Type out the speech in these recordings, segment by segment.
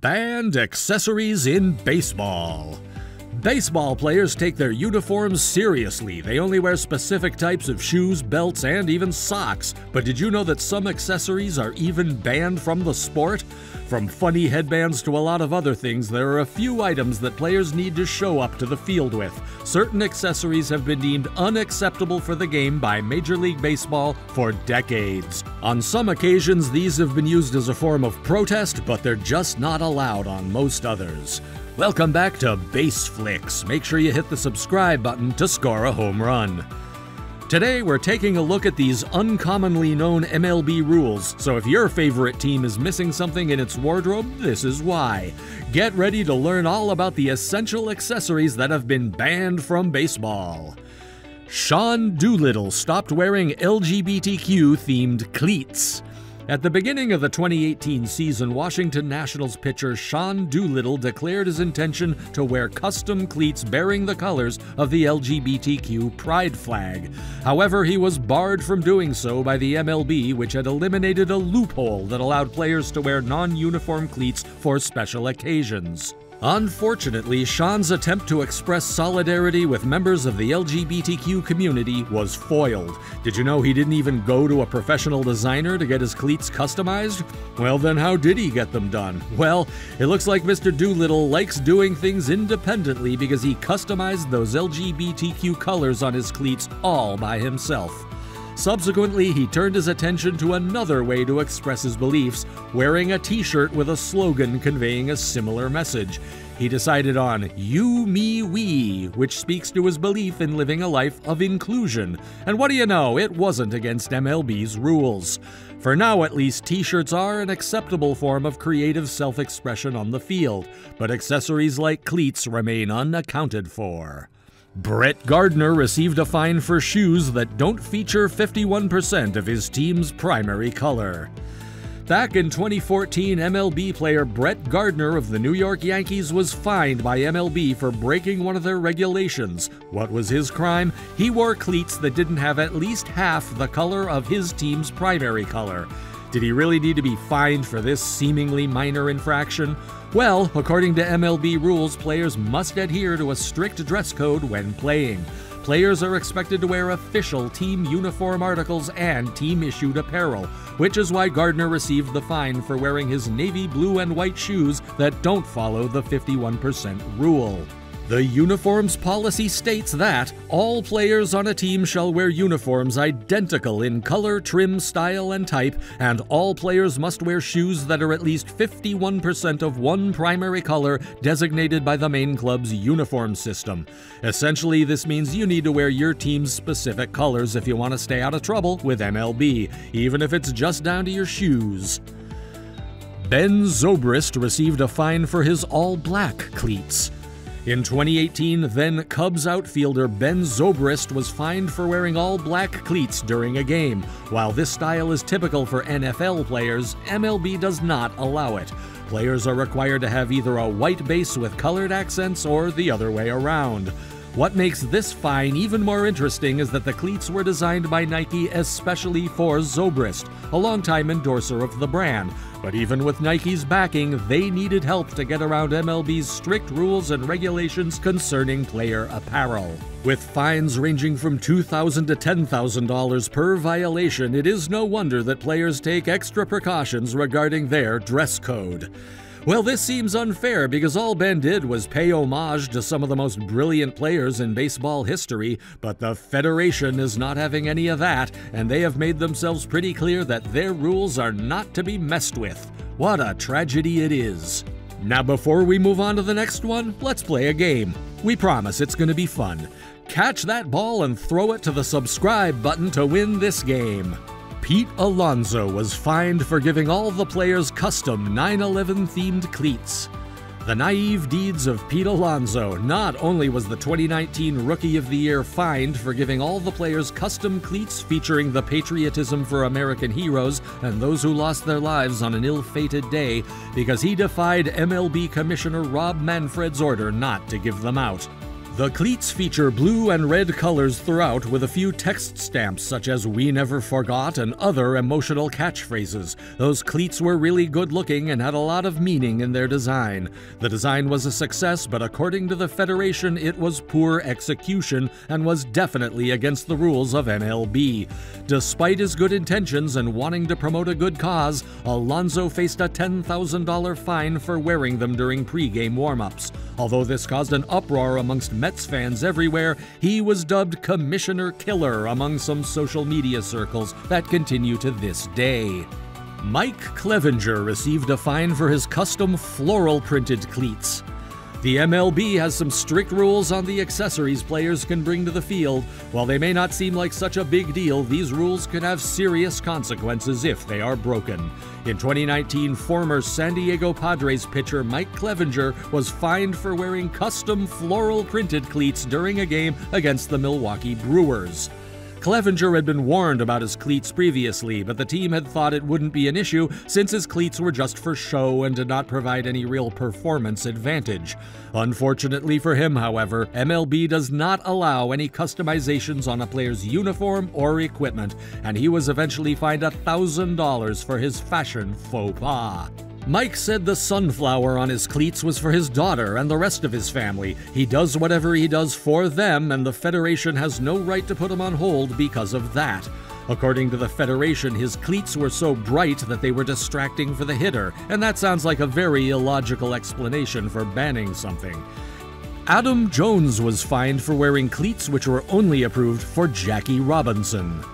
Banned accessories in baseball. Baseball players take their uniforms seriously. They only wear specific types of shoes, belts, and even socks. But did you know that some accessories are even banned from the sport? From funny headbands to a lot of other things, there are a few items that players need to show up to the field with. Certain accessories have been deemed unacceptable for the game by Major League Baseball for decades. On some occasions, these have been used as a form of protest, but they're just not allowed on most others. Welcome back to Sportflix. Make sure you hit the subscribe button to score a home run. Today we're taking a look at these uncommonly known MLB rules, so if your favorite team is missing something in its wardrobe, this is why. Get ready to learn all about the essential accessories that have been banned from baseball. Doolittle stopped wearing LGBTQ-themed cleats. At the beginning of the 2018 season, Washington Nationals pitcher Doolittle declared his intention to wear custom cleats bearing the colors of the LGBTQ pride flag. However, he was barred from doing so by the MLB, which had eliminated a loophole that allowed players to wear non-uniform cleats for special occasions. Unfortunately, Sean's attempt to express solidarity with members of the LGBTQ community was foiled. Did you know he didn't even go to a professional designer to get his cleats customized? Well, then how did he get them done? Well, it looks like Mr. Doolittle likes doing things independently because he customized those LGBTQ colors on his cleats all by himself. Subsequently, he turned his attention to another way to express his beliefs, wearing a t-shirt with a slogan conveying a similar message. He decided on You, Me, We, which speaks to his belief in living a life of inclusion. And what do you know, it wasn't against MLB's rules. For now, at least, t-shirts are an acceptable form of creative self-expression on the field, but accessories like cleats remain unaccounted for. Gardner received a fine for shoes that don't feature 51% of his team's primary color. Back in 2014, MLB player Gardner of the New York Yankees was fined by MLB for breaking one of their regulations. What was his crime? He wore cleats that didn't have at least half the color of his team's primary color. Did he really need to be fined for this seemingly minor infraction? Well, according to MLB rules, players must adhere to a strict dress code when playing. Players are expected to wear official team uniform articles and team-issued apparel, which is why Gardner received the fine for wearing his navy blue and white shoes that don't follow the 51% rule. The uniforms policy states that all players on a team shall wear uniforms identical in color, trim, style, and type, and all players must wear shoes that are at least 51% of one primary color designated by the main club's uniform system. Essentially, this means you need to wear your team's specific colors if you want to stay out of trouble with MLB, even if it's just down to your shoes. Zobrist received a fine for his all-black cleats. In 2018, then Cubs outfielder Zobrist was fined for wearing all-black cleats during a game. While this style is typical for NFL players, MLB does not allow it. Players are required to have either a white base with colored accents or the other way around. What makes this fine even more interesting is that the cleats were designed by Nike especially for Zobrist, a longtime endorser of the brand. But even with Nike's backing, they needed help to get around MLB's strict rules and regulations concerning player apparel. With fines ranging from $2,000 to $10,000 per violation, it is no wonder that players take extra precautions regarding their dress code. Well, this seems unfair because all Ben did was pay homage to some of the most brilliant players in baseball history, but the Federation is not having any of that, and they have made themselves pretty clear that their rules are not to be messed with. What a tragedy it is. Now, before we move on to the next one, let's play a game. We promise it's going to be fun. Catch that ball and throw it to the subscribe button to win this game. Alonso was fined for giving all the players custom 9/11-themed cleats. The naive deeds of Alonso. Not only was the 2019 Rookie of the Year fined for giving all the players custom cleats featuring the patriotism for American heroes and those who lost their lives on an ill-fated day, because he defied MLB Commissioner Rob Manfred's order not to give them out. The cleats feature blue and red colors throughout, with a few text stamps such as "We Never Forgot" and other emotional catchphrases. Those cleats were really good looking and had a lot of meaning in their design. The design was a success, but according to the Federation, it was poor execution and was definitely against the rules of MLB. Despite his good intentions and wanting to promote a good cause, Alonso faced a $10,000 fine for wearing them during pre-game warm-ups. Although this caused an uproar amongst Mets fans everywhere, he was dubbed Commissioner Killer among some social media circles that continue to this day. Mike Clevenger received a fine for his custom floral printed cleats. The MLB has some strict rules on the accessories players can bring to the field. While they may not seem like such a big deal, these rules can have serious consequences if they are broken. In 2019, former San Diego Padres pitcher Mike Clevenger was fined for wearing custom floral printed cleats during a game against the Milwaukee Brewers. Clevenger had been warned about his cleats previously, but the team had thought it wouldn't be an issue since his cleats were just for show and did not provide any real performance advantage. Unfortunately for him, however, MLB does not allow any customizations on a player's uniform or equipment, and he was eventually fined $1,000 for his fashion faux pas. Mike said the sunflower on his cleats was for his daughter and the rest of his family. He does whatever he does for them, and the Federation has no right to put him on hold because of that. According to the Federation, his cleats were so bright that they were distracting for the hitter, and that sounds like a very illogical explanation for banning something. Adam Jones was fined for wearing cleats which were only approved for Jackie Robinson.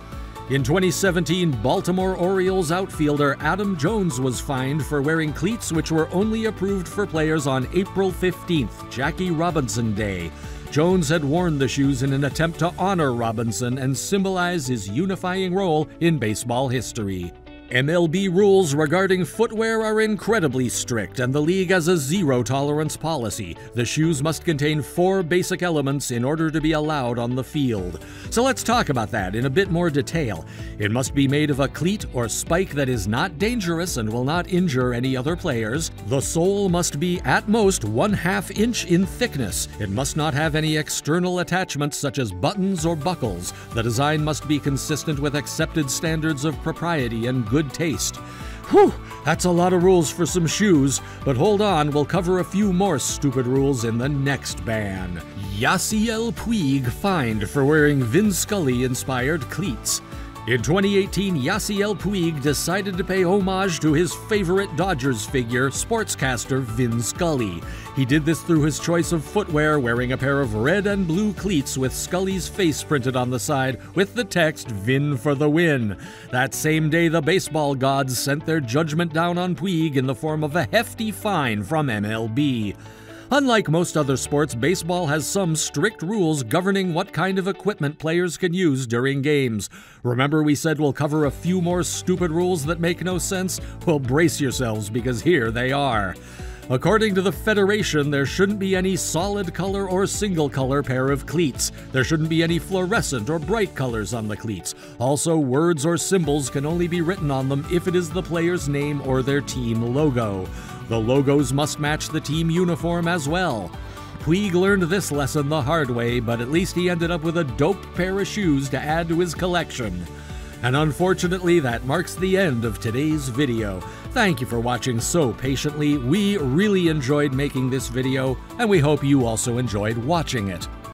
In 2017, Baltimore Orioles outfielder Adam Jones was fined for wearing cleats which were only approved for players on April 15th, Jackie Robinson Day. Jones had worn the shoes in an attempt to honor Robinson and symbolize his unifying role in baseball history. MLB rules regarding footwear are incredibly strict, and the league has a zero-tolerance policy. The shoes must contain 4 basic elements in order to be allowed on the field. So let's talk about that in a bit more detail. It must be made of a cleat or spike that is not dangerous and will not injure any other players. The sole must be at most 1/2 inch in thickness. It must not have any external attachments such as buttons or buckles. The design must be consistent with accepted standards of propriety and good taste. Whew, that's a lot of rules for some shoes, but hold on, we'll cover a few more stupid rules in the next ban. Yasiel Puig fined for wearing Vin Scully-inspired cleats. In 2018, Yasiel Puig decided to pay homage to his favorite Dodgers figure, sportscaster Vin Scully. He did this through his choice of footwear, wearing a pair of red and blue cleats with Scully's face printed on the side with the text, "Vin for the win." That same day, the baseball gods sent their judgment down on Puig in the form of a hefty fine from MLB. Unlike most other sports, baseball has some strict rules governing what kind of equipment players can use during games. Remember we said we'll cover a few more stupid rules that make no sense? Well, brace yourselves, because here they are. According to the Federation, there shouldn't be any solid color or single color pair of cleats. There shouldn't be any fluorescent or bright colors on the cleats. Also, words or symbols can only be written on them if it is the player's name or their team logo. The logos must match the team uniform as well. Puig learned this lesson the hard way, but at least he ended up with a dope pair of shoes to add to his collection. And unfortunately, that marks the end of today's video. Thank you for watching so patiently. We really enjoyed making this video, and we hope you also enjoyed watching it.